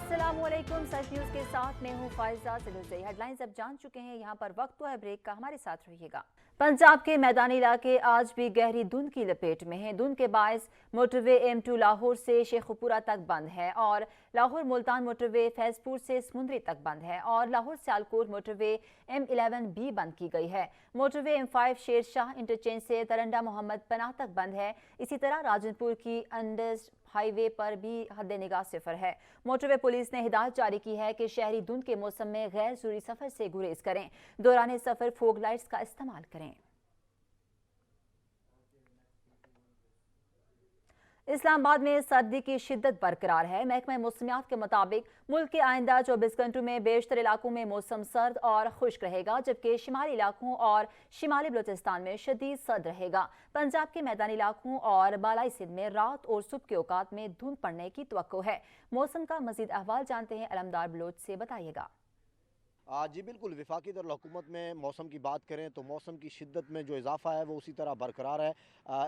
अस्सलाम वालेकुम। सच न्यूज के साथ मैं हूं फाइजा सिलुज़ई। हेडलाइंस अब जान चुके हैं, यहाँ पर वक्त हुआ है ब्रेक का, हमारे साथ रहिएगा। पंजाब के मैदानी इलाके आज भी गहरी धुंध की लपेट में हैं। धुंध के बायस मोटरवे M2 लाहौर से शेखुपुरा तक बंद है और लाहौर मुल्तान मोटरवे फैजपुर से समुंदरी तक बंद है और लाहौर सियालकोट मोटरवे M11 भी बंद की गई है। Motorway M5 Sher Shah interchange से तरंडा मोहम्मद पनाह तक बंद है। इसी तरह राजनपुर की अंडस हाईवे पर भी हद निगाह सिफर है। मोटरवे पुलिस ने हिदायत जारी की है कि शहरी धुंध के मौसम में गैर जरूरी सफर से गुरेज करें। दौरान सफर फोग लाइट्स का इस्तेमाल करें। इस्लामाबाद में सर्दी की शिद्दत बरकरार है। महकमा मौसमियात के मुताबिक मुल्क के आइंदा 24 घंटों में बेशतर इलाकों में मौसम सर्द और खुश्क रहेगा, जबकि शिमाली इलाकों और शिमाली बलूचिस्तान में शदीद सर्द रहेगा। पंजाब के मैदानी इलाकों और बालाई सिंध में रात और सुबह के औकात में धुंध पड़ने की तवक्को है। मौसम का मजीद अहवाल जानते हैं अलमदार बलोच से, बताइएगा। जी बिल्कुल, वफाकी दरअल-हुकूमत में मौसम की बात करें तो मौसम की शिद्दत में जो इजाफा है वो उसी तरह बरकरार है।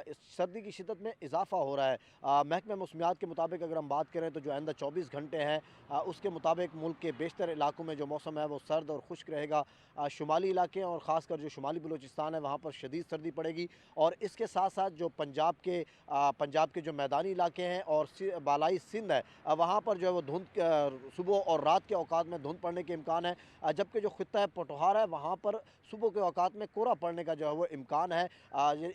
इस सर्दी की शिद्दत में इजाफा हो रहा है। महकमा मौसमियात के मुताबिक अगर हम बात करें तो जो आइंदा 24 घंटे हैं उसके मुताबिक मुल्क के बेशतर इलाकों में जो मौसम है वो सर्द और खुश्क रहेगा। शुमाली इलाके और ख़ासकर जो शुमाली बलूचिस्तान है वहाँ पर शदीद सर्दी पड़ेगी और इसके साथ साथ जो पंजाब के जो मैदानी इलाके हैं और बालाई सिंध है वहाँ पर जो है वो धुंध सुबह और रात के औकात में धुंध पड़ने के इम्कान है, जबकि जो खित्ता है पोटोहार है वहाँ पर सुबह के औकात में कोहरा पड़ने का जो है वो इम्कान है।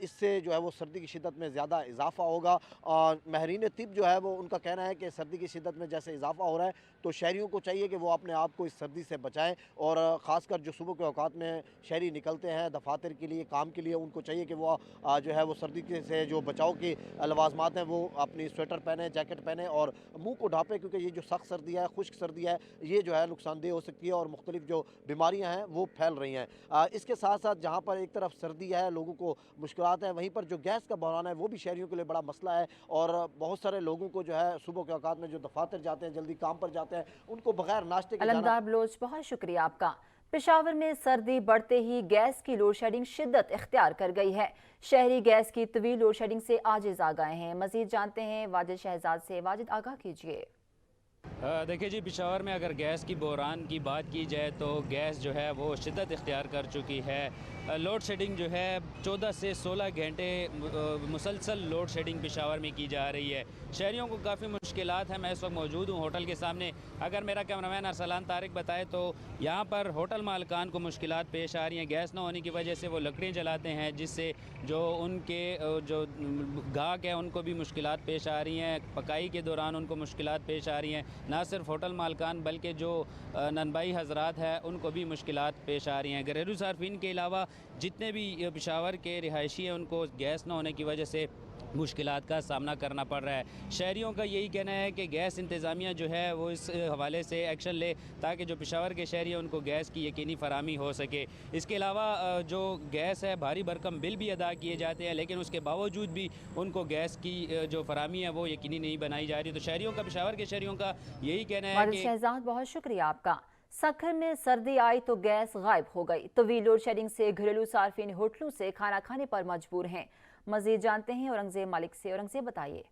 इससे जो है वो सर्दी की शिद्दत में ज़्यादा इजाफा होगा। और माहिरीन तिब जो है वो उनका कहना है कि सर्दी की शिद्दत में जैसे इजाफा हो रहा है तो शहरियों को चाहिए कि वो अपने आप को इस सर्दी से बचाएं और ख़ासकर जो सुबह के औकात में शहरी निकलते हैं दफातर के लिए, काम के लिए, उनको चाहिए कि वो जो है वो सर्दी से जो बचाव के लवाजमात हैं वो अपनी स्वेटर पहने, जैकेट पहने और मुँह को ढाँपें, क्योंकि ये जो सख्त सर्दी है, खुश्क सर्दी है, ये जो है नुकसानदेह हो सकती है और मुख्तलिफ जो बीमारियां हैं वो फैल रही हैं। इसके साथ साथ जहां पर एक तरफ सर्दी है, लोगों को मुश्किलात हैं, वहीं पर जो गैस का बहरान है वो भी शहरियों के लिए बड़ा मसला है और बहुत सारे लोगों को जो है सुबह के औकात में जो दफातर जाते हैं, जल्दी काम पर जाते हैं, उनको बगैर नाश्ते के अलमदार बलोच, बहुत शुक्रिया आपका। पेशावर में सर्दी बढ़ते ही गैस की लोड शेडिंग शिद्दत इख्तियार कर गई है। शहरी गैस की तवील लोड शेडिंग से आजिज आ गए हैं। मजीद जानते हैं वाजिद शहजाद से। वाजिद, आगाह कीजिए। देखिए जी, पेशावर में अगर गैस की बहरान की बात की जाए तो गैस जो है वो शिद्दत इख्तियार कर चुकी है। लोड शेडिंग जो है 14 से 16 घंटे मुसलसल लोड शेडिंग पेशावर में की जा रही है। शहरियों को काफ़ी मुश्किलात हैं। मैं इस वक्त मौजूद हूँ होटल के सामने। अगर मेरा कैमरामैन अरसलान तारिक बताए तो यहाँ पर होटल मालिकान को मुश्किलात पेश आ रही हैं। गैस न होने की वजह से वो लकड़ियाँ जलाते हैं, जिससे जो उनके जो गाहक हैं उनको भी मुश्किलात पेश आ रही हैं। पकाई के दौरान उनको मुश्किलात पेश आ रही हैं। ना सिर्फ होटल मालिकान बल्कि जो ननबाई हजरात हैं उनको भी मुश्किलात पेश आ रही हैं। घरेलू सार्फिन के अलावा जितने भी पेशावर के रिहायशी हैं उनको गैस न होने की वजह से मुश्किलात का सामना करना पड़ रहा है। शहरियों का यही कहना है कि गैस इंतज़ामिया जो है वो इस हवाले से एक्शन ले ताकि जो पेशावर के शहरी हैं उनको गैस की यकीनी फराहमी हो सके। इसके अलावा जो गैस है भारी भरकम बिल भी अदा किए जाते हैं, लेकिन उसके बावजूद भी उनको गैस की जो फराहमी है वो यकीनी नहीं बनाई जा रही। तो शहरियों का, पेशावर के शहरियों का यही कहना है कि शहजाद, बहुत शुक्रिया आपका। सखर में सर्दी आई तो गैस गायब हो गई। तवील लोड शेडिंग से घरेलू सार्फिन होटलों से खाना खाने पर मजबूर हैं। मजीद जानते हैं औरंगजेब मालिक से। औरंगजेब, बताइए।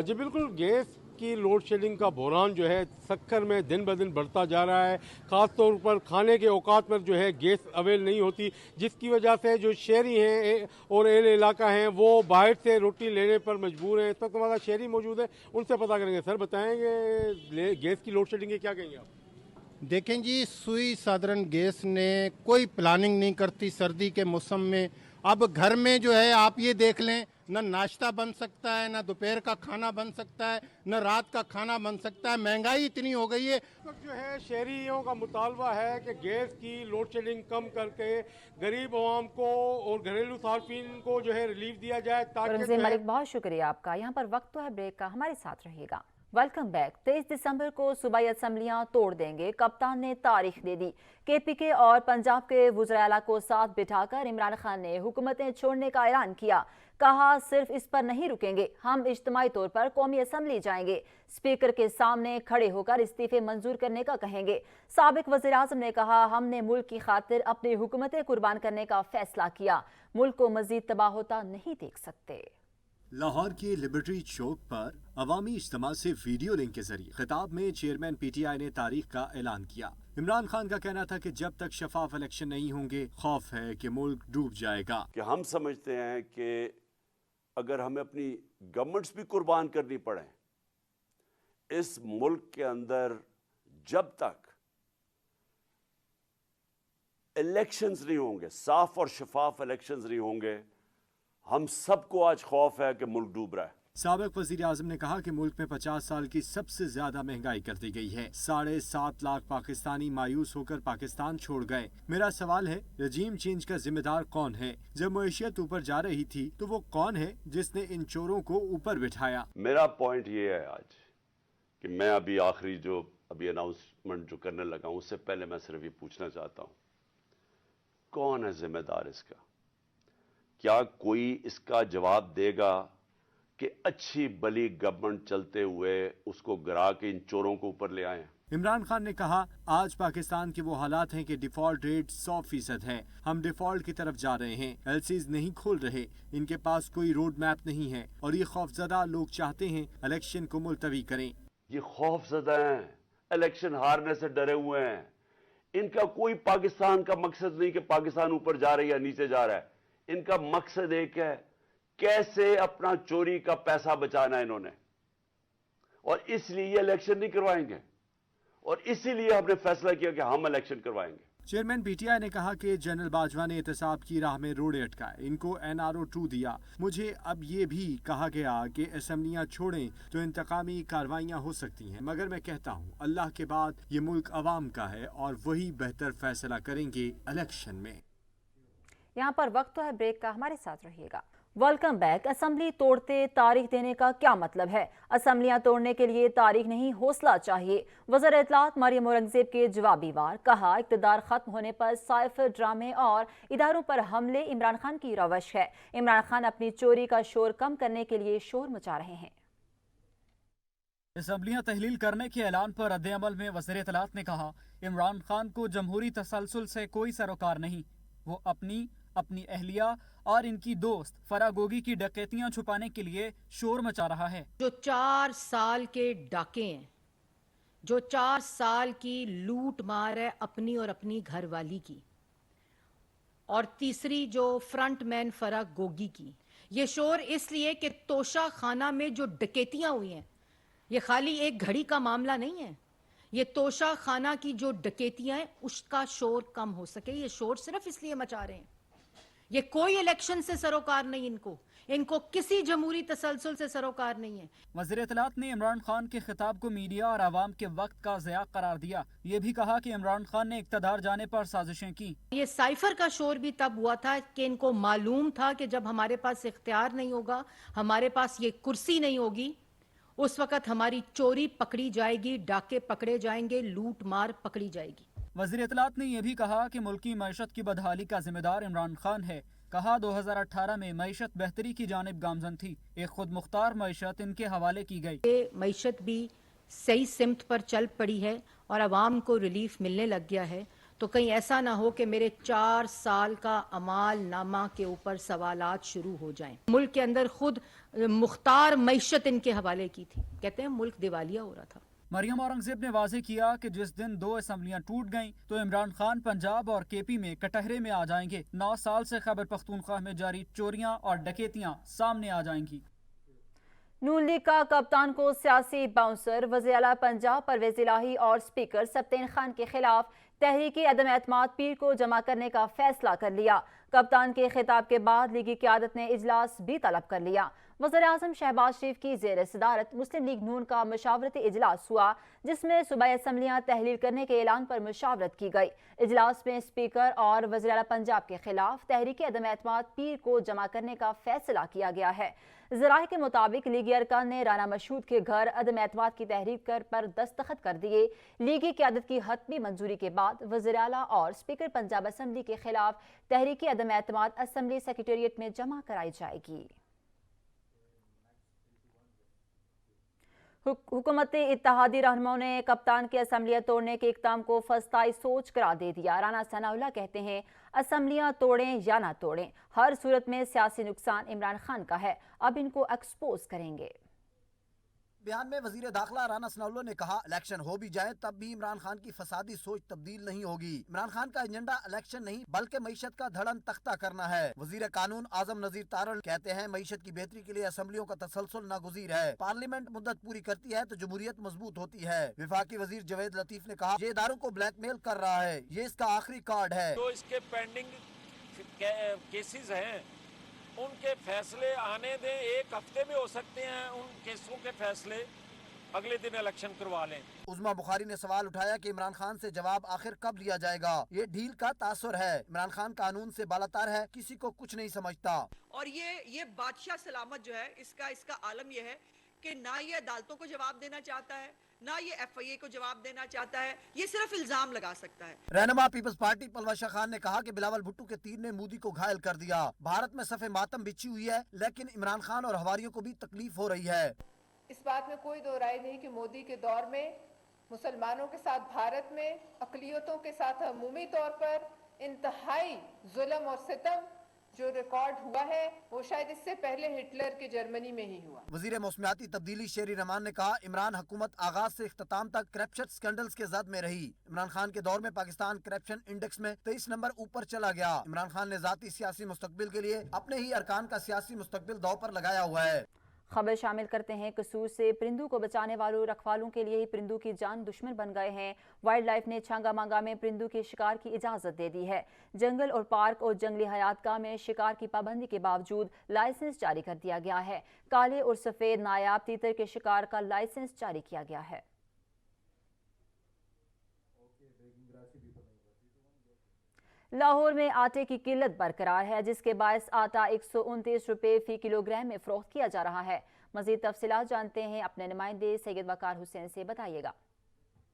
जी बिल्कुल, गैस की लोड शेडिंग का बहरान जो है सक्कर में दिन ब दिन बढ़ता जा रहा है। ख़ास तौर पर खाने के औकात पर जो है गैस अवेल नहीं होती, जिसकी वजह से जो शहरी हैं और एल इलाका हैं वो बाहर से रोटी लेने पर मजबूर हैं। तो हमारा शहरी मौजूद है, उनसे पता करेंगे। सर, बताएंगे गैस की लोड शेडिंग के क्या कहेंगे आप? देखें जी, सुई साधारण गैस ने कोई प्लानिंग नहीं करती सर्दी के मौसम में। अब घर में जो है आप ये देख लें, न नाश्ता बन सकता है, न दोपहर का खाना बन सकता है, न रात का खाना बन सकता है। महंगाई इतनी हो गई है। तो जो है शहरियों का मुतालबा है कि गैस की लोड शेडिंग कम करके गरीब आवाम को और घरेलू सार्फिन को जो है रिलीफ दिया जाए ताकि मालिक, बहुत शुक्रिया आपका। यहाँ पर वक्त तो है ब्रेक का, हमारे साथ रहिएगा। Welcome back. 23 दिसंबर को सूबाई असम्बलियां तोड़ देंगे, कप्तान ने तारीख दे दी। KPK और पंजाब के वज़ीर-ए-आला को साथ बिठाकर इमरान खान ने हुकूमतें छोड़ने का ऐलान किया। कहा, सिर्फ इस पर नहीं रुकेंगे, हम इज्तिमाई तौर पर कौमी असम्बली जाएंगे, स्पीकर के सामने खड़े होकर इस्तीफे मंजूर करने का कहेंगे। साबिक वज़ीर आज़म ने कहा, हमने मुल्क की खातिर अपनी हुकूमतें कुर्बान करने का फैसला किया, मुल्क को मजीद तबाह होता नहीं देख सकते। लाहौर के लिबर्टी चौक पर अवामी इज्तिमा से वीडियो लिंक के जरिए खिताब में चेयरमैन PTI ने तारीख का ऐलान किया। इमरान खान का कहना था कि जब तक शफाफ इलेक्शन नहीं होंगे खौफ है कि मुल्क डूब जाएगा। कि हम समझते हैं कि अगर हमें अपनी गवर्नमेंट्स भी कुर्बान करनी पड़े, इस मुल्क के अंदर जब तक इलेक्शंस नहीं होंगे, साफ और शफाफ इलेक्शंस नहीं होंगे, हम सबको आज खौफ है कि मुल्क डूब रहा है। साबिक वज़ीर आज़म ने कहा कि मुल्क में 50 साल की सबसे ज्यादा महंगाई कर दी गई है। 7.5 लाख पाकिस्तानी मायूस होकर पाकिस्तान छोड़ गए। मेरा सवाल है, रजीम चेंज का जिम्मेदार कौन है? जब मईशत ऊपर जा रही थी तो वो कौन है जिसने इन चोरों को ऊपर बिठाया? मेरा पॉइंट ये है आज कि मैं अभी आखिरी जो अभी अनाउंसमेंट जो करने लगा हूं, उससे पहले मैं सिर्फ ये पूछना चाहता हूं, कौन है जिम्मेदार इसका? क्या कोई इसका जवाब देगा कि अच्छी भली गवर्नमेंट चलते हुए उसको गिरा के इन चोरों को ऊपर ले आए? इमरान खान ने कहा, आज पाकिस्तान के वो हालात हैं कि डिफॉल्ट रेट 100% है। हम डिफॉल्ट की तरफ जा रहे हैं। LCs नहीं खोल रहे, इनके पास कोई रोड मैप नहीं है और ये खौफजदा लोग चाहते हैं इलेक्शन को मुलतवी करें। ये खौफजदा हैं, इलेक्शन हारने से डरे हुए हैं। इनका कोई पाकिस्तान का मकसद नहीं कि पाकिस्तान ऊपर जा रही है या नीचे जा रहा है। इनका मकसद एक है, कैसे अपना चोरी का पैसा बचाना है इन्होंने, और इसलिए ये इलेक्शन नहीं करवाएंगे और इसीलिए हमने फैसला किया कि हम इलेक्शन करवाएंगे। चेयरमैन PTI ने कहा कि जनरल बाजवा ने एहतसाब की राह में रोड़े अटकाए, इनको NRO 2 दिया। मुझे अब ये भी कहा गया कि असेंबलियां छोड़ें तो इंतकामी कार्रवाइयां हो सकती हैं, मगर मैं कहता हूँ अल्लाह के बाद ये मुल्क अवाम का है और वही बेहतर फैसला करेंगे इलेक्शन में। यहाँ पर वक्त तो है ब्रेक का, हमारे साथ रहिएगा। Welcome back. असेंबली तोड़ते तारीख देने का क्या मतलब है? असेंबलियां तोड़ने के लिए तारीख नहीं, हौसला चाहिए। वज़ीर इत्तलात मरियम औरंगज़ेब के जवाबी वार। कहा, इक़्तिदार खत्म होने पर साइफर ड्रामे और इदारों पर हमले इमरान खान की रवश है। इमरान खान अपनी चोरी का शोर कम करने के लिए शोर मचा रहे हैं। असेंबलियां तहलील करने के ऐलान पर रद्द-ए-अमल में वज़ीर इत्तलात ने कहा, इमरान खान को जमहूरी तसलसल से कोई सरोकार नहीं। वो अपनी अहलिया और इनकी दोस्त फरागोगी की डकैतियां छुपाने के लिए शोर मचा रहा है। जो 4 साल के डाके हैं, जो 4 साल की लूट मार है अपनी और अपनी घरवाली की, और तीसरी जो फ्रंटमैन फरागोगी की, ये शोर इसलिए कि तोशा खाना में जो डकैतियां हुई हैं, ये खाली एक घड़ी का मामला नहीं है। ये तोशा खाना की जो डकैतियां हैं उसका शोर कम हो सके, ये शोर सिर्फ इसलिए मचा रहे हैं। ये कोई इलेक्शन से सरोकार नहीं, इनको किसी जमहूरी तसलसल से सरोकार नहीं है। वज़ीर इत्तलात ने इमरान खान के खिताब को मीडिया और आवाम के वक्त का ज़िया करार दिया। ये भी कहा कि इमरान खान ने इक़्तिदार जाने पर साजिशें की। ये साइफर का शोर भी तब हुआ था कि इनको मालूम था कि जब हमारे पास इख्तियार नहीं होगा, हमारे पास ये कुर्सी नहीं होगी, उस वक्त हमारी चोरी पकड़ी जाएगी, डाके पकड़े जाएंगे, लूट मार पकड़ी जाएगी। वज़ीर इत्तलात ने यह भी कहा कि मुल्की मईशत की बदहाली का जिम्मेदार इमरान खान है। कहा, 2018 में मईशत बेहतरी की जानिब गामजन थी, एक खुद मुख्तार मईशत इनके हवाले की गई। ये मईशत भी सही सिमत पर चल पड़ी है और आवाम को रिलीफ मिलने लग गया है, तो कहीं ऐसा ना हो कि मेरे 4 साल का अमाल नामा के ऊपर सवालात शुरू हो जाएं। मुल्क के अंदर खुद मुख्तार मईशत इनके हवाले की थी, कहते हैं मुल्क दिवालिया हो रहा था। मरियम औरंगज़ेब ने वाज़ेह किया कि जिस दिन 2 असेंबलियां टूट गईं तो इमरान खान पंजाब और KP में कटहरे में आ जाएंगे। 9 साल से खैबर पख्तूनख्वा में जारी चोरियां और डकैतियां सामने आ जाएंगी। नून लीग का कप्तान को सियासी बाउंसर, वज़ीर आला पंजाब परवेज़ इलाही और स्पीकर सब्तैन खान के खिलाफ तहरीकी अदम एतमाद पीर को जमा करने का फैसला कर लिया। कप्तान के खिताब के बाद लीगी क़यादत ने इजलास भी तलब कर लिया। वज़ीर आज़म शहबाज शरीफ की ज़ेर सदारत मुस्लिम लीग नून का मशावरती इजलास हुआ, जिसमें सूबाई असम्बलियाँ तहलील करने के ऐलान पर मशावरत की गई। इजलास में स्पीकर और वज़ीर आला पंजाब के खिलाफ तहरीकी अदम एतमाद पीर को जमा करने का फैसला किया गया है। ज़राए के मुताबिक लीगी अरकान ने राना मशहूद के घर अदम एतमाद की तहरीक पर दस्तखत कर दिए। लीगी क़यादत की हतमी मंजूरी के बाद वज़ीर आला और स्पीकर पंजाब असम्बली के खिलाफ तहरीकी अदम एतमाद असम्बली सेक्रेटेरिएट में जमा कराई जाएगी। हुकूमती इत्तेहादी रहनुमाओं ने कप्तान की असम्बलियाँ तोड़ने के इक़दाम को फस्ताई सोच करार दे दिया। राना सनाउल्लाह कहते हैं असम्बलियाँ तोड़ें या ना तोड़ें, हर सूरत में सियासी नुकसान इमरान खान का है, अब इनको एक्सपोज करेंगे। बयान में वजीर दाखिला राना सनाउल्लाह ने कहा, इलेक्शन हो भी जाए तब भी इमरान खान की फसादी सोच तब्दील नहीं होगी। इमरान खान का एजेंडा इलेक्शन नहीं बल्कि मईशत का धड़न तख्ता करना है। वजीर कानून आजम नजीर तारड़ कहते हैं, मईशत की बेहतरी के लिए असम्बलियों का तसलसल नागुज़ीर है। पार्लियामेंट मुद्दत पूरी करती है तो जमहूरियत मजबूत होती है। विफाकी वजीर जवेद लतीफ ने कहा, ये इदारों को ब्लैकमेल कर रहा है, ये इसका आखिरी कार्ड है। जो इसके पेंडिंग केसेस हैं उनके फैसले आने दें, एक हफ्ते में हो सकते हैं उन केसों के फैसले, अगले दिन इलेक्शन करवा लें। उज़मा बुखारी ने सवाल उठाया कि इमरान खान से जवाब आखिर कब लिया जाएगा। ये ढील का तासुर है। इमरान खान कानून से बालातर है, किसी को कुछ नहीं समझता। और ये बादशाह सलामत जो है, इसका आलम ये है कि ना ये अदालतों को जवाब देना चाहता है, ना ये FIA को जवाब देना चाहता है, ये सिर्फ इल्जाम लगा सकता है। रहनुमा पीपल्स पार्टी पलवाशा खान ने कहा कि बिलावल भुट्टो के तीर ने मोदी को घायल कर दिया। भारत में सफ़े मातम बिछी हुई है, लेकिन इमरान खान और हवारियों को भी तकलीफ हो रही है। इस बात में कोई दो राय नहीं कि मोदी के दौर में मुसलमानों के साथ भारत में अक़लियतों के साथ अमूमी तौर पर इंतहाई जुल्म और सितम जो रिकॉर्ड हुआ है वो शायद इससे पहले हिटलर के जर्मनी में ही हुआ। वजीर मौसमियाती तब्दीली शेरी रहमान ने कहा, इमरान हुकूमत आगाज से इख्तिताम तक करप्शन स्कैंडल्स के जद में रही। इमरान खान के दौर में पाकिस्तान करप्शन इंडेक्स में 23 नंबर ऊपर चला गया। इमरान खान ने जाती सियासी मुस्तकबिल के लिए अपने ही अरकान का सियासी मुस्तकबिल दांव पर लगाया हुआ है। खबर शामिल करते हैं, कसूर से परिंदों को बचाने वालों रखवालों के लिए ही परिंदों की जान दुश्मन बन गए हैं। वाइल्ड लाइफ ने छांगा मांगा में परिंदों के शिकार की इजाज़त दे दी है। जंगल और पार्क और जंगली हयातगाह में शिकार की पाबंदी के बावजूद लाइसेंस जारी कर दिया गया है। काले और सफ़ेद नायाब तीतर के शिकार का लाइसेंस जारी किया गया है। लाहौर में आटे की किल्लत बरकरार है, जिसके बायस आटा 129 रुपये फी किलोग्राम में फरोख्त किया जा रहा है। मजीद तफसीलात जानते हैं अपने नुमाइंदे सैयद वकार हुसैन से, बताइएगा।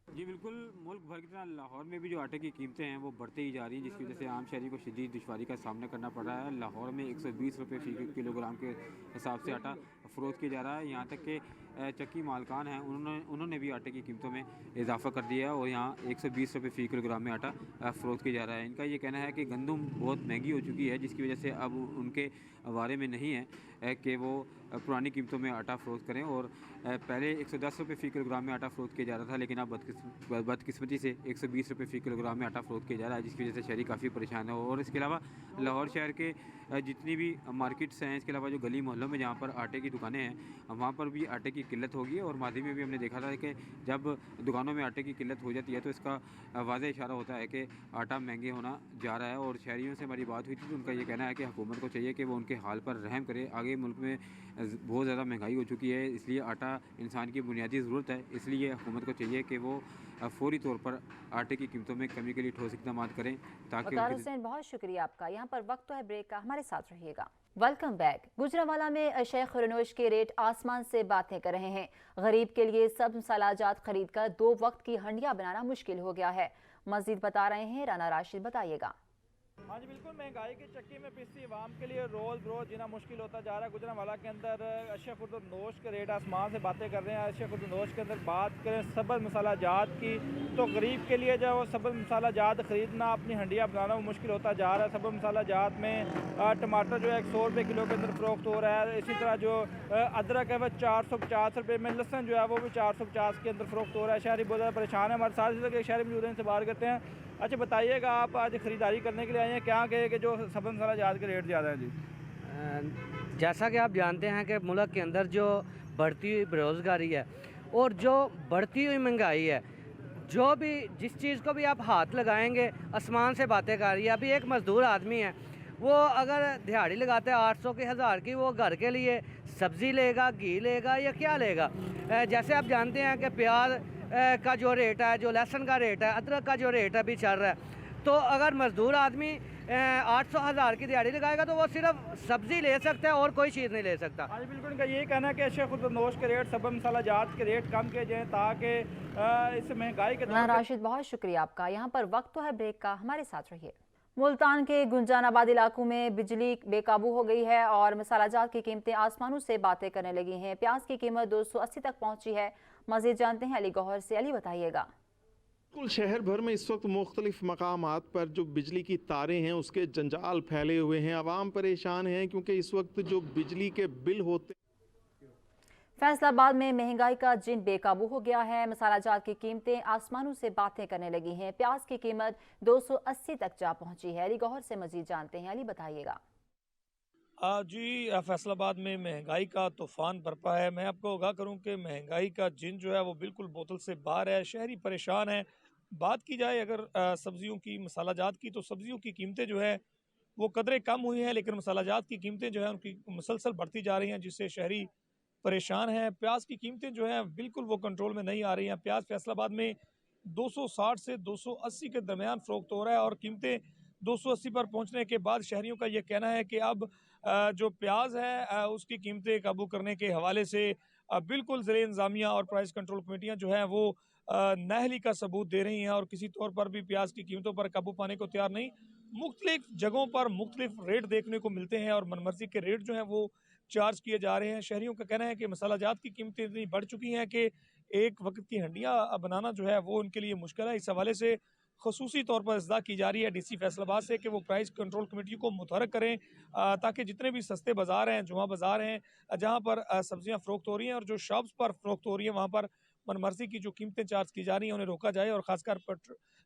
जी बिल्कुल, मुल्क भर की तरह लाहौर में भी जो आटे की कीमतें हैं वो बढ़ती ही जा रही हैं, जिसकी वजह से आम शहरी को शदीद दुश्वारी का सामना करना पड़ रहा है। लाहौर में 120 रुपये फी किलोग्राम के हिसाब से आटा फ़रोख्त किया जा रहा है। यहाँ तक कि चक्की मालकान हैं उन्होंने भी आटे की कीमतों में इजाफा कर दिया है और यहाँ 120 रुपये फ़ी किलोग्राम में आटा फ़रोख्त किया जा रहा है। इनका ये कहना है कि गंदम बहुत महंगी हो चुकी है, जिसकी वजह से अब उनके वारे में नहीं है कि वो पुरानी कीमतों में आटा फ़रोख्त करें। और पहले 110 रुपये फ़ी किलोग्राम में आटा फ़रोख्त किया जा रहा था, लेकिन अब बदकिस्मती से 120 रुपये फ़ी किलोग्राम में आटा फ़रोख्त किया जा रहा है, जिसकी वजह से शहरी काफ़ी परेशान है। और इसके अलावा लाहौर शहर के जितनी भी मार्केट्स हैं, इसके अलावा जो गली मोहल्लों में जहाँ पर आटे की दुकानें हैं, वहाँ पर भी आटे की किल्लत होगी। और मादी में भी हमने देखा था कि जब दुकानों में आटे की किल्लत हो जाती है तो इसका वाज़ेह इशारा होता है कि आटा महंगे होना जा रहा है। और शहरियों से हमारी बात हुई थी तो उनका ये कहना है कि हुकूमत को चाहिए कि वो उनके हाल पर रहम करे। आगे मुल्क में बहुत ज़्यादा महंगाई हो चुकी है, इसलिए आटा इंसान की बुनियादी ज़रूरत है, इसलिए हुकूमत को चाहिए कि वो फौरी तौर पर आटे की कीमतों में कमी के लिए ठोस इकदाम करें ताकि हुसैन, बहुत शुक्रिया आपका। यहाँ पर वक्त तो है ब्रेक का, हमारे साथ रहिएगा। Welcome back. गुजरांवाला में शेख खुरनोश के रेट आसमान से बातें कर रहे हैं। गरीब के लिए सब मसालाजात खरीद कर 2 वक्त की हंडिया बनाना मुश्किल हो गया है। मजीद बता रहे हैं राना राशिद, बताइएगा। हाँ जी बिल्कुल, महंगाई की चक्की में पिसती आवाम के लिए रोज़ रोज़ जीना मुश्किल होता जा रहा है। गुजरांवाला के अंदर अशिया खुर्दनोश के रेट आसमान से बातें कर रहे हैं। अशिया खुर्दनोश के अंदर बात करें सब्ज़ मसाला जात की, तो गरीब के लिए जो सब्ज़ मसाला जात ख़रीदना, अपनी हंडिया बनाना वो मुश्किल होता जा रहा है। सब्ज़ मसाला जात में टमाटर जो है 100 रुपये किलो के अंदर फ़रोख्त हो रहा है। इसी तरह जो अदरक है वह 450 रुपये में, लहसुन जो है वो भी 450 के अंदर फ़रोख्त हो रहा है। शहरी बहुत ज़्यादा परेशान है। हमारे साथ एक शहरी मौजूद हैं, इनसे बात करते हैं। अच्छा बताइएगा, आप आज ख़रीदारी करने के लिए आए हैं, क्या कहे कि जो सब्ज़ मसाला जात के रेट ज़्यादा है? जी जैसा कि आप जानते हैं कि मुल्क के अंदर जो बढ़ती हुई बेरोज़गारी है और जो बढ़ती हुई महंगाई है, जो भी जिस चीज़ को भी आप हाथ लगाएंगे आसमान से बातें कर रही है। अभी एक मज़दूर आदमी है, वो अगर दिहाड़ी लगाते हैं 800 की 1000 की, वो घर के लिए सब्ज़ी लेगा, घी लेगा या क्या लेगा? जैसे आप जानते हैं कि प्याज का जो रेट है, जो लहसुन का रेट है, अदरक का जो रेट अभी चल रहा है, तो अगर मज़दूर आदमी 800-1000 की दिहाड़ी लगाएगा तो वो सिर्फ सब्ज़ी ले सकता है और कोई चीज़ नहीं ले सकता। हाँ बिल्कुल, इनका ये कहना है कि अशिया खुर्दनोश के रेट, सब्ज़ मसाला जात के रेट कम किए जाएँ ताकि इस महंगाई के राशिद, बहुत शुक्रिया आपका। यहाँ पर वक्त तो है ब्रेक का, हमारे साथ रहिए। मुल्तान के गुंजानाबाद इलाकों में बिजली बेकाबू हो गई है और मसाला जात की कीमतें आसमानों से बातें करने लगी हैं। प्याज की कीमत 280 तक पहुंची है। मजीद जानते हैं अली गौहर से। अली बताइएगा। कुल शहर भर में इस वक्त मुख्तलिफ मकामात पर जो बिजली की तारें हैं उसके जंजाल फैले हुए हैं। आवाम परेशान हैं क्योंकि इस वक्त जो बिजली के बिल होते फैसलाबाद में महंगाई का जिन बेकाबू हो गया है। मसाला जात की कीमतें आसमानों से बातें करने लगी हैं। प्याज की कीमत 280 तक जा पहुंची है। अली गौहर से मजीद जानते हैं। अली बताइएगा। जी, फैसलाबाद में महंगाई का तूफान बरपा है। मैं आपको आगाह करूं कि महंगाई का जिन जो है वो बिल्कुल बोतल से बाहर है। शहरी परेशान है। बात की जाए अगर सब्जियों की, मसाला जात की, तो सब्जियों की कीमतें जो है वो कदरे कम हुई हैं, लेकिन मसाला जात की कीमतें जो है उनकी मुसलसल बढ़ती जा रही हैं, जिससे शहरी परेशान है। प्याज की कीमतें जो हैं बिल्कुल वो कंट्रोल में नहीं आ रही हैं। प्याज फैसलाबाद में 260 से 280 के दरमियान फरोख्त हो रहा है और कीमतें 280 पर पहुंचने के बाद शहरियों का ये कहना है कि अब जो प्याज है उसकी कीमतें काबू करने के हवाले से बिल्कुल ज़िले इंतज़ामिया और प्राइस कंट्रोल कमेटियाँ जो हैं वो नाअहली का सबूत दे रही हैं और किसी तौर पर भी प्याज की कीमतों पर काबू पाने को तैयार नहीं। मुख्तलिफ जगहों पर मुख्तलिफ रेट देखने को मिलते हैं और मनमर्जी के रेट जो हैं वो चार्ज किए जा रहे हैं। शहरियों का कहना है कि मसाला जात की कीमतें इतनी बढ़ चुकी हैं कि एक वक्त की हंडियाँ बनाना जो है वो उनके लिए मुश्किल है। इस हवाले से खसूसी तौर पर इज़्दा की जा रही है डीसी फैसलाबाद से कि वो प्राइस कंट्रोल कमेटी को मुतहरक करें ताकि जितने भी सस्ते बाज़ार हैं, जुमा बाज़ार हैं, जहाँ पर सब्जियाँ फ़रोख्त हो रही हैं और जो शॉप्स पर फ़रोख्त हो रही हैं वहाँ पर मनमर्जी की जो कीमतें चार्ज की जा रही हैं उन्हें रोका जाए और ख़ासकर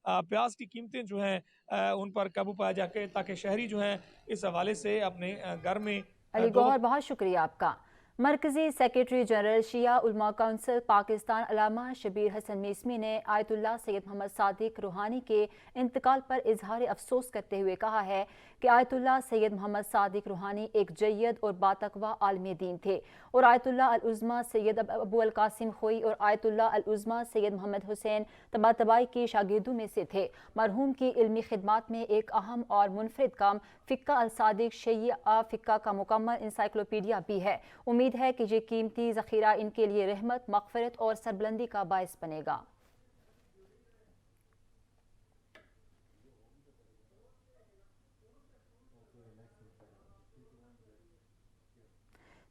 प्याज की कीमतें जो हैं उन पर काबू पाया जाए ताकि शहरी जो हैं इस हवाले से अपने घर में अली गौहर, बहुत शुक्रिया आपका। मरकजी सेक्रेटरी जनरल शिया उलमा काउंसिल पाकिस्तान अल्लामा शबीर हसन मीसमी ने आयतुल्लाह सैयद मोहम्मद सादिक रूहानी के इंतकाल पर इजहार अफसोस करते हुए कहा है कि आयतुल्लाह सैयद मोहम्मद सादिक रूहानी एक जय्यद और बातकवा आलमी दीन थे और आयतुल्लाह अल-उज़्मा सैयद अबू अल कासिम खोई और आयतुल्लाह अल-उज़्मा सैयद मोहम्मद हुसैन तबातबाई के शागिर्दों में से थे। मरहूम की इल्मी खिदमात में एक अहम और मुनफरिद काम फ़िक्का अल सादिक शय्या फ़िक्का का मुकम्मल इंसाइक्लोपीडिया भी है। उम्मीद है कि ये कीमती ज़ख़ीरा इनके लिए रहमत, मग़फ़िरत और सरबुलंदी का बायस बनेगा।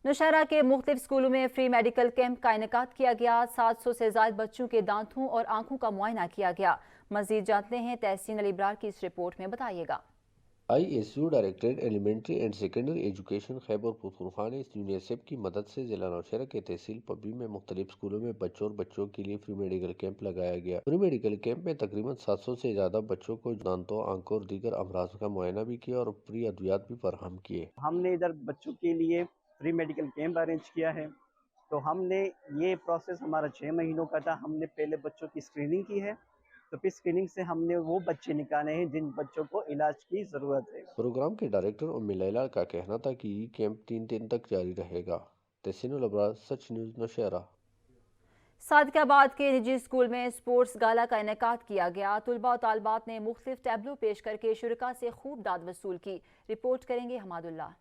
नौशहरा के मुख्तलिफ स्कूलों में फ्री मेडिकल कैंप का इनेकाद किया गया। 700 से ज़ायद बच्चों के दांतों और आंखों का मुआयना किया गया। मज़ीद जानते हैं तहसीन अली इब्रार की इस रिपोर्ट में। बताइएगा। ISU directorate elementary and secondary education Khyber Pakhtunkhwa ने यूनिसेफ की मदद से जिला नौशहरा के तहसील पब्बी में मुख्तलिफ स्कूलों में बच्चों और बच्चों के लिए फ्री मेडिकल कैंप लगाया गया। फ्री मेडिकल कैंप में तकरीबन 700 से ज़्यादा बच्चों को दांतों, आंखों और दीगर अमराज का मुआयना भी किया और फ्री अद्वियात भी फराहम किए। हमने इधर बच्चों के लिए फ्री मेडिकल कैंप अरेंज किया है। तो हमने ये प्रोसेस हमारा 6 महीनों का था। हमने पहले बच्चों की स्क्रीनिंग की है, तो फिर स्क्रीनिंग से हमने वो बच्चे निकाले हैं जिन बच्चों को इलाज की ज़रूरत है। प्रोग्राम के डायरेक्टर उम्मी लैला का कहना था कि ये कैंप 3 दिन तक जारी रहेगा। तहसीन अल इब्रार, सच न्यूज़, नौशहरा। सादिकाबाद के निजी स्कूल में स्पोर्ट्स गाला का इनेकाद किया गया। तुलबा और तालबात ने मुख्तलिफ टैबलो पेश करके शुरका से खूब दाद वसूल की। रिपोर्ट करेंगे हमादुल्लाह।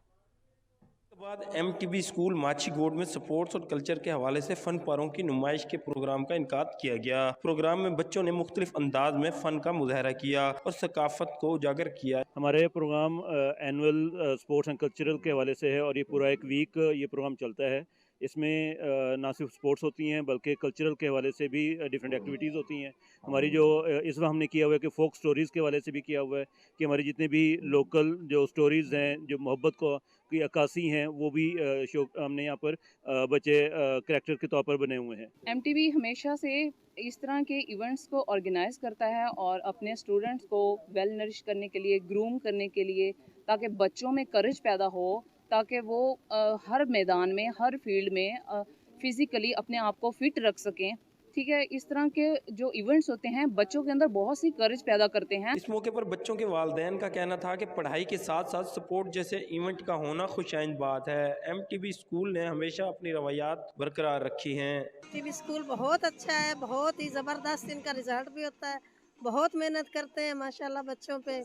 बाद MTB स्कूल माची गोड में स्पोर्ट्स और कल्चर के हवाले से फन पारों की नुमाइश के प्रोग्राम का इनकाद किया गया। प्रोग्राम में बच्चों ने मुख्तलिफ अंदाज में फन का मुजाहरा किया और सकाफत को उजागर किया। हमारे programme annual sports and cultural के हवाले से है और ये पूरा एक वीक ये प्रोग्राम चलता है। इसमें ना सिर्फ स्पोर्ट्स होती हैं बल्कि कल्चरल के हवाले से भी डिफरेंट एक्टिविटीज़ होती हैं। हमारी जो इस बार हमने किया हुआ है कि फोक स्टोरीज़ के हवाले से भी किया हुआ है कि हमारी जितने भी लोकल जो स्टोरीज़ हैं, जो मोहब्बत को की अक्कासी हैं, वो भी शो हमने यहाँ पर बच्चे करैक्टर के तौर पर बने हुए हैं। MTB हमेशा से इस तरह के इवेंट्स को ऑर्गेनाइज करता है और अपने स्टूडेंट्स को वेल नरिश करने के लिए, ग्रूम करने के लिए, ताकि बच्चों में करेज पैदा हो, ताकि वो हर मैदान में, हर फील्ड में फिज़िकली अपने आप को फिट रख सकें। ठीक है, इस तरह के जो इवेंट्स होते हैं बच्चों के अंदर बहुत सी करेज पैदा करते हैं। इस मौके पर बच्चों के वालिदैन का कहना था कि पढ़ाई के साथ साथ सपोर्ट जैसे इवेंट का होना खुशाइंद बात है। MTB स्कूल ने हमेशा अपनी रवैयात बरकरार रखी हैं। MTB स्कूल बहुत अच्छा है, बहुत ही ज़बरदस्त इनका रिजल्ट भी होता है बहुत मेहनत करते हैं माशाल्लाह बच्चों पे,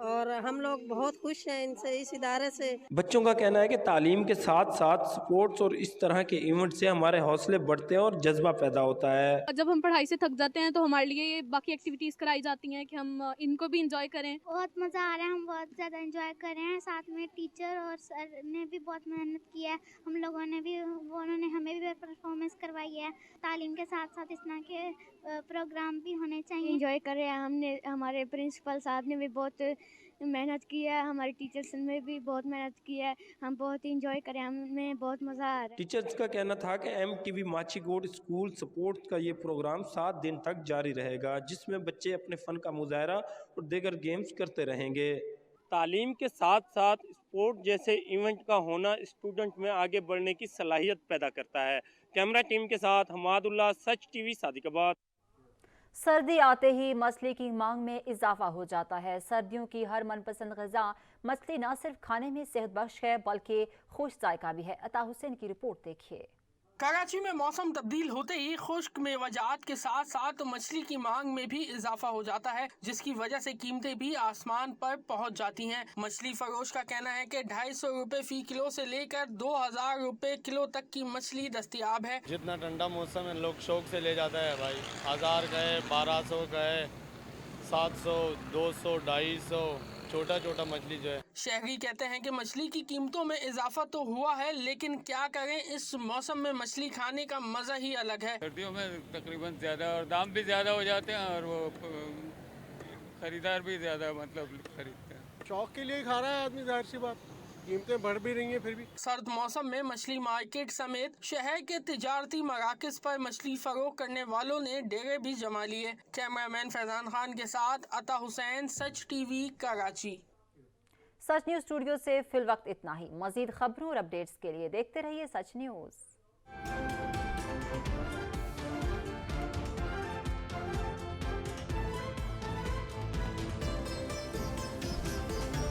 और हम लोग बहुत खुश हैं इनसे, इस इदारे से। बच्चों का कहना है कि तालीम के साथ साथ स्पोर्ट्स और इस तरह के इवेंट से हमारे हौसले बढ़ते हैं और जज्बा पैदा होता है। जब हम पढ़ाई से थक जाते हैं तो हमारे लिए ये बाकी एक्टिविटीज़ कराई जाती हैं कि हम इनको भी इंजॉय करें। बहुत मज़ा आ रहा है, हम बहुत ज़्यादा इंजॉय कर रहे हैं। साथ में टीचर और सर ने भी बहुत मेहनत की है, हम लोगों ने भी, उन्होंने हमें भी परफॉर्मेंस करवाई है। तालीम के साथ साथ इस तरह के प्रोग्राम भी होने चाहिए। इंजॉय कर रहे हैं हमने, हमारे प्रिंसिपल साहब ने भी बहुत मेहनत की है, हमारे टीचर्स ने भी बहुत मेहनत की है, हम बहुत इंजॉय करें, हमें बहुत मज़ा आ रहा है। टीचर्स का कहना था कि MTV माचीगोड स्कूल स्पोर्ट्स का ये प्रोग्राम 7 दिन तक जारी रहेगा, जिसमें बच्चे अपने फ़न का मुजाहरा और दीगर गेम्स करते रहेंगे। तालीम के साथ साथ स्पोर्ट जैसे इवेंट का होना स्टूडेंट में आगे बढ़ने की सलाहियत पैदा करता है। कैमरा टीम के साथ हमादुल्लाह, सच TV, सादिकाबाद। सर्दी आते ही मछली की मांग में इजाफा हो जाता है। सर्दियों की हर मनपसंद ग़िज़ा मछली न सिर्फ खाने में सेहत बख्श है बल्कि खुश जायका भी है। अता हुसैन की रिपोर्ट देखिए। कराची में मौसम तब्दील होते ही खुश्क मेवाजात के साथ साथ मछली की मांग में भी इजाफा हो जाता है, जिसकी वजह से कीमतें भी आसमान पर पहुंच जाती हैं। मछली फरोश का कहना है कि 250 रुपए फी किलो से लेकर 2000 रुपए किलो तक की मछली दस्तयाब है। जितना ठंडा मौसम है लोग शौक से ले जाता है भाई, 1000 का है, 1200 का है, 700, 200, 250 छोटा छोटा मछली जो है। शहरी कहते हैं कि मछली की कीमतों में इजाफा तो हुआ है, लेकिन क्या करें, इस मौसम में मछली खाने का मजा ही अलग है। सर्दियों में तकरीबन ज्यादा और दाम भी ज्यादा हो जाते हैं और वो खरीदार भी ज्यादा मतलब खरीदते हैं। शौक के लिए खा रहा है आदमी, जाहिर सी बात, कीमतें बढ़ भी रही हैं फिर भी। सर्द मौसम में मछली मार्केट समेत शहर के तिजारती मराकज पर मछली फरोख्त करने वालों ने डेरे भी जमा लिए। कैमरामैन फैजान खान के साथ अता हुसैन, सच TV, कराची। सच न्यूज़ स्टूडियो से फिल वक्त इतना ही। मजीद खबरों और अपडेट्स के लिए देखते रहिए सच न्यूज़।